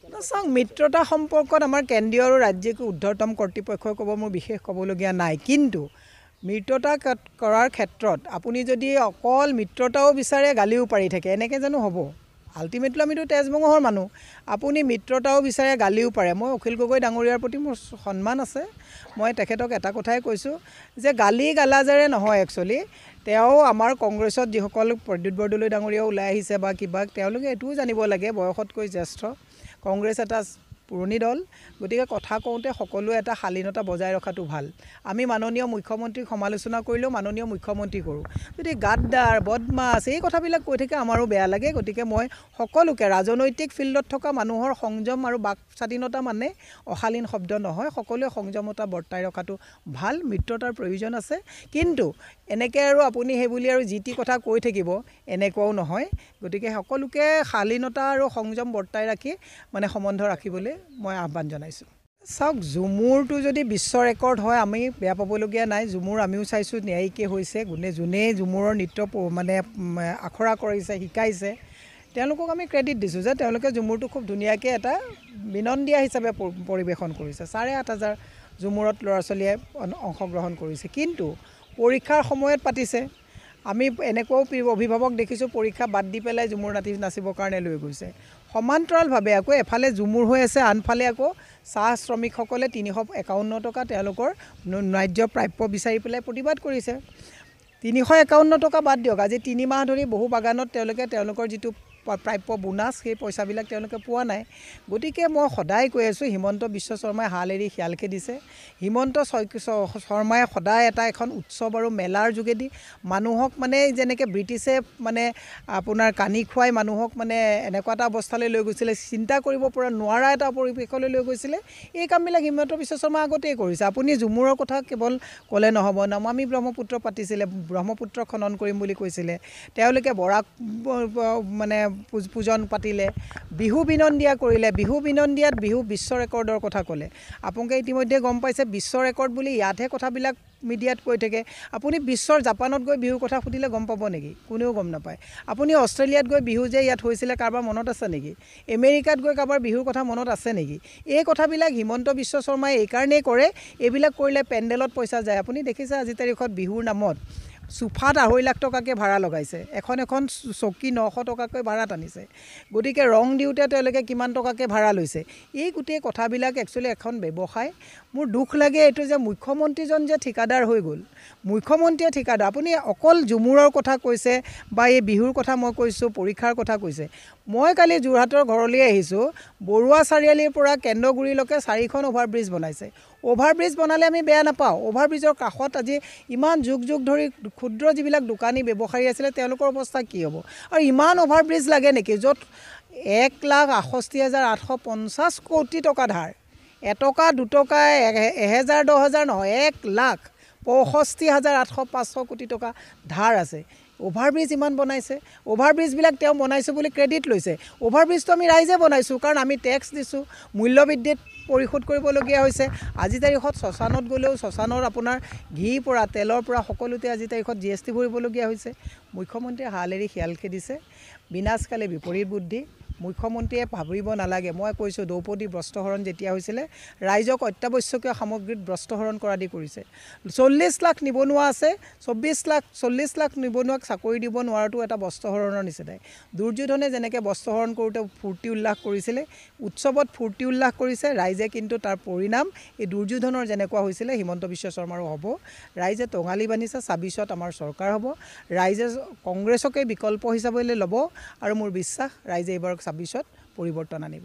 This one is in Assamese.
চাওক মিত্ৰতা সম্পৰ্কত আমাৰ কেন্দ্ৰীয় আৰু ৰাজ্যিক ঊৰ্ধ্বতম কৰ্তৃপক্ষই ক'ব মোৰ বিশেষ ক'বলগীয়া নাই কিন্তু মিত্ৰতা কৰাৰ ক্ষেত্ৰত আপুনি যদি অকল মিত্ৰতাও বিচাৰে গালিও পাৰি থাকে এনেকৈ জানো হ'ব আল্টিমেটলি আমিতো তেজমঙহৰ মানুহ আপুনি মিত্ৰতাও বিচাৰে গালিও পাৰে মই অখিল গগৈ ডাঙৰীয়াৰ প্ৰতি মোৰ সন্মান আছে মই তেখেতক এটা কথাই কৈছোঁ যে গালি গালাজেৰে নহয় একচুৱেলি তেওঁ আমাৰ কংগ্ৰেছত যিসকল প্ৰদ্যুৎ বৰদলৈ ডাঙৰীয়া ওলাই আহিছে বা কিবা তেওঁলোকে এইটোও জানিব লাগে বয়সতকৈ জ্যেষ্ঠ কংগ্ৰেছ এটা পুৰণি দল গতিকে কথা কওঁতে সকলোৱে এটা শালীনতা বজাই ৰখাটো ভাল আমি মাননীয় মুখ্যমন্ত্ৰীক সমালোচনা কৰিলেও মাননীয় মুখ্যমন্ত্ৰী কৰোঁ যদি গাদ্দাৰ বদমাছ এই কথাবিলাক কৈ থাকে আমাৰো বেয়া লাগে গতিকে মই সকলোকে ৰাজনৈতিক ফিল্ডত থকা মানুহৰ সংযম আৰু বাক স্বাধীনতা মানে অশালীন শব্দ নহয় সকলোৱে সংযমতা বৰ্তাই ৰখাটো ভাল মিত্ৰতাৰ প্ৰয়োজন আছে কিন্তু এনেকৈ আৰু আপুনি সেই বুলি আৰু যি টি কথা কৈ থাকিব এনেকুৱাও নহয় গতিকে সকলোকে শালীনতা আৰু সংযম বৰ্তাই ৰাখি মানে সম্বন্ধ ৰাখিবলৈ মই আহ্বান জনাইছোঁ চাওক ঝুমুৰটো যদি বিশ্ব ৰেকৰ্ড হয় আমি বেয়া পাবলগীয়া নাই ঝুমুৰ আমিও চাইছোঁ ন্যায়িকে হৈছে যোনে ঝুমুৰৰ নৃত্য মানে আখৰা কৰিছে শিকাইছে তেওঁলোকক আমি ক্ৰেডিট দিছোঁ যে তেওঁলোকে ঝুমুৰটো খুব ধুনীয়াকৈ এটা বিনন্দীয়া হিচাপে পৰিৱেশন কৰিছে ৭,৫০০ ঝুমুৰত ল'ৰা ছোৱালীয়ে অংশগ্ৰহণ কৰিছে কিন্তু পৰীক্ষাৰ সময়ত পাতিছে আমি এনেকুৱাও অভিভাৱক দেখিছোঁ পৰীক্ষা বাদ দি পেলাই ঝুমুৰ নাচিবৰ কাৰণে লৈ গৈছে সমান্তৰালভাৱে আকৌ এফালে ঝুমুৰ হৈ আছে আনফালে আকৌ চাহ শ্ৰমিকসকলে ৩৫১ টকা তেওঁলোকৰ ন্যায্য প্ৰাপ্য বিচাৰি পেলাই প্ৰতিবাদ কৰিছে ৩৫১ টকা বাদ দিয়ক আজি ৩ মাহ ধৰি বহু বাগানত তেওঁলোকৰ যিটো প্ৰাপ্য বোনাছ সেই পইচাবিলাক তেওঁলোকে পোৱা নাই গতিকে মই সদায় কৈ আছোঁ হিমন্ত বিশ্ব শৰ্মাই হাল এৰি শিয়াল খেদিছে হিমন্ত শৰ্মাই সদায় এখন উৎসৱ আৰু মেলাৰ যোগেদি মানুহক মানে যেনেকৈ ব্ৰিটিছে মানে আপোনাৰ কানি খুৱাই মানুহক মানে এনেকুৱা এটা অৱস্থালৈ লৈ গৈছিলে চিন্তা কৰিব পৰা নোৱাৰা এটা পৰিৱেশলৈ লৈ গৈছিলে এই কামবিলাক হিমন্ত বিশ্ব শৰ্মা আগতেই কৰিছে আপুনি ঝুমুৰৰ কথা কেৱল ক'লে নহ'ব নমামী ব্ৰহ্মপুত্ৰ পাতিছিলে ব্ৰহ্মপুত্ৰ খনন কৰিম বুলি কৈছিলে তেওঁলোকে বৰাক মানে পূজন পাতিলে বিহু বিনন্দীয়া কৰিলে বিহু বিনন্দীয়াত বিহু বিশ্ব ৰেকৰ্ডৰ কথা ক'লে আপোনালোকে ইতিমধ্যে গম পাইছে বিশ্ব ৰেকৰ্ড বুলি ইয়াতহে কথাবিলাক মিডিয়াত কৈ থাকে আপুনি বিশ্বৰ জাপানত গৈ বিহুৰ কথা সুধিলে গম পাব নেকি কোনেও গম নাপায় আপুনি অষ্ট্ৰেলিয়াত গৈ বিহু যে ইয়াত হৈছিলে কাৰোবাৰ মনত আছে নেকি আমেৰিকাত গৈ কাৰোবাৰ বিহুৰ কথা মনত আছে নেকি এই কথাবিলাক হিমন্ত বিশ্ব শৰ্মাই এইকাৰণেই কৰে এইবিলাক কৰিলে পেণ্ডেলত পইচা যায় আপুনি দেখিছে আজি তাৰিখত বিহুৰ নামত চোফাত ২.৫ লাখ টকাকৈ ভাড়া লগাইছে এখন চকী ৯০০ টকাকৈ ভাড়াত আনিছে গতিকে ৰং দিওঁতে তেওঁলোকে কিমান টকাকৈ ভাড়া লৈছে এই গোটেই কথাবিলাক একচুৱেলি এখন ব্যৱসায় মোৰ দুখ লাগে এইটো যে মুখ্যমন্ত্ৰীজন যে ঠিকাদাৰ হৈ গ'ল মুখ্যমন্ত্ৰীয়ে ঠিকাদাৰ আপুনি অকল ঝুমুৰৰ কথা কৈছে বা এই বিহুৰ কথা মই কৈছোঁ পৰীক্ষাৰ কথা কৈছে মই কালি যোৰহাটৰ ঘৰলৈ আহিছোঁ বৰুৱা চাৰিআলিৰ পৰা কেন্দ্ৰগুৰিলৈকে 4খন অভাৰব্ৰিজ বনাইছে অভাৰব্ৰিজ বনালে আমি বেয়া নাপাওঁ অভাৰব্ৰিজৰ কাষত আজি ইমান যুগ ধৰি ক্ষুদ্ৰ যিবিলাক দোকানী ব্যৱসায়ী আছিলে তেওঁলোকৰ অৱস্থা কি হ'ব আৰু ইমান অভাৰব্ৰিজ লাগে নেকি য'ত ১,৬৮,৮৫০ কোটি টকা ধাৰ এটকা দুটকা ১,০০০ ১০,০০০ নহয় ১,৬৫,৮০০ কোটি টকা ধাৰ আছে অভাৰব্ৰিজ ইমান বনাইছে অভাৰব্ৰিজবিলাক তেওঁ বনাইছোঁ বুলি ক্ৰেডিট লৈছে অভাৰব্ৰিজটো আমি ৰাইজে বনাইছোঁ কাৰণ আমি টেক্স দিছোঁ মূল্যবৃদ্ধিত পৰিশোধ কৰিবলগীয়া হৈছে আজি তাৰিখত শ্মশানত গ'লেও শ্মশানৰ আপোনাৰ ঘিৰ পৰা তেলৰ পৰা সকলোতে আজি তাৰিখত GST ভৰিবলগীয়া হৈছে মুখ্যমন্ত্ৰীয়ে হাল এৰি শিয়াল খেদিছে বিনাশকালে বিপৰীত বুদ্ধি মুখ্যমন্ত্ৰীয়ে ভাবিব নালাগে মই কৈছোঁ দ্ৰৌপদী বস্ত্ৰহৰণ যেতিয়া হৈছিলে ৰাইজক অত্যাৱশ্যকীয় সামগ্ৰীত বস্ত্ৰহৰণ কৰা দি কৰিছে ৪০ লাখ নিবনুৱা আছে ৪০ লাখ নিবনুৱাক চাকৰি দিব নোৱাৰাটো এটা বস্ত্ৰহৰণৰ নিচিনাই দুৰ্যোধনে যেনেকৈ বস্ত্ৰহৰণ কৰোঁতে ফূৰ্তি উল্লাস কৰিছিলে উৎসৱত ফূৰ্তি উল্লাস কৰিছে ৰাইজে কিন্তু তাৰ পৰিণাম এই দুৰ্যোধনৰ যেনেকুৱা হৈছিলে হিমন্ত বিশ্ব শৰ্মাৰো হ'ব ৰাইজে টঙালি বান্ধিছে ২৬ত আমাৰ চৰকাৰ হ'ব ৰাইজে কংগ্ৰেছকে বিকল্প হিচাপে ল'ব আৰু মোৰ বিশ্বাস ৰাইজে এইবাৰ ২৬ত পৰিৱৰ্তন আনিব